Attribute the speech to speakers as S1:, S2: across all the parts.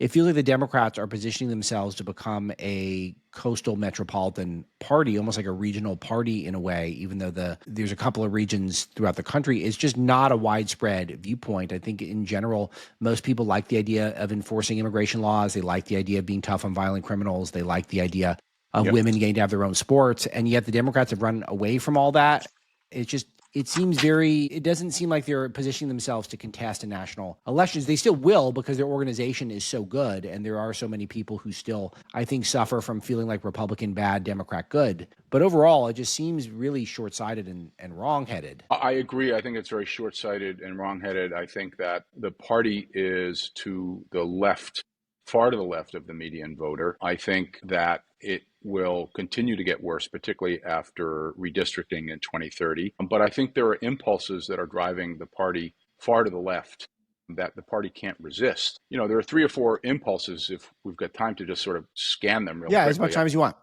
S1: it feels like the Democrats are positioning themselves to become a coastal metropolitan party, almost like a regional party in a way, even though there's a couple of regions throughout the country. It's just not a widespread viewpoint. I think in general, most people like the idea of enforcing immigration laws. They like the idea of being tough on violent criminals. They like the idea of women getting to have their own sports. And yet the Democrats have run away from all that. It doesn't seem like they're positioning themselves to contest in national elections. They still will because their organization is so good. And there are so many people who still, I think, suffer from feeling like Republican bad, Democrat good. But overall, it just seems really short-sighted and wrong-headed.
S2: I agree. I think it's very short-sighted and wrong-headed. I think that the party is to the left, far to the left of the median voter. I think that it will continue to get worse, particularly after redistricting in 2030. But I think there are impulses that are driving the party far to the left that the party can't resist. There are 3 or 4 impulses, if we've got time to just sort of scan them real quickly.
S1: Yeah, as much time as you want.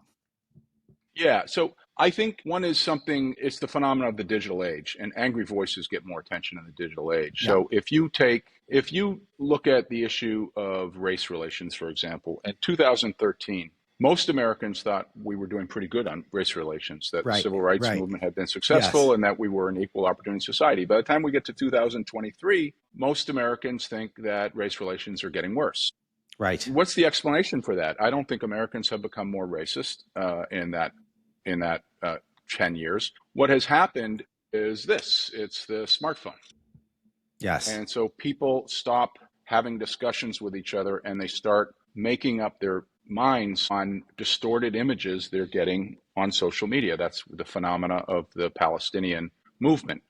S2: Yeah, so I think one is it's the phenomenon of the digital age, and angry voices get more attention in the digital age. Yeah. So if you look at the issue of race relations, for example, in 2013, most Americans thought we were doing pretty good on race relations, that the civil rights movement had been successful and that we were an equal opportunity society. By the time we get to 2023, most Americans think that race relations are getting worse.
S1: Right.
S2: What's the explanation for that? I don't think Americans have become more racist in that 10 years. What has happened is it's the smartphone.
S1: Yes.
S2: And so people stop having discussions with each other and they start making up their minds on distorted images they're getting on social media. That's the phenomena of the Palestinian movement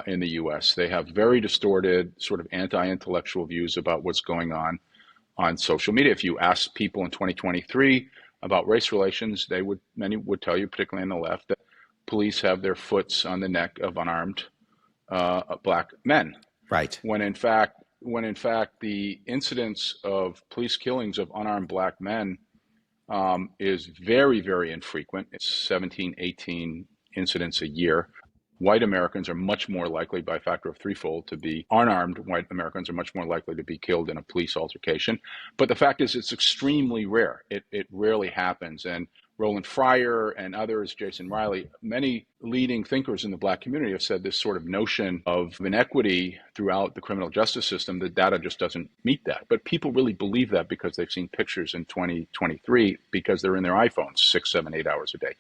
S2: in the US. They have very distorted, sort of anti-intellectual views about what's going on social media. If you ask people in 2023 about race relations, many would tell you, particularly on the left, that police have their foots on the neck of unarmed black men.
S1: Right.
S2: When in fact the incidence of police killings of unarmed black men is very, very infrequent. It's 17, 18 incidents a year. White Americans are much more likely, by a factor of threefold, to be unarmed. White Americans are much more likely to be killed in a police altercation. But the fact is, it's extremely rare. It rarely happens. And Roland Fryer and others, Jason Riley, many leading thinkers in the black community have said this sort of notion of inequity throughout the criminal justice system, the data just doesn't meet that. But people really believe that because they've seen pictures in 2023 because they're in their iPhones 6, 7, 8 hours a day.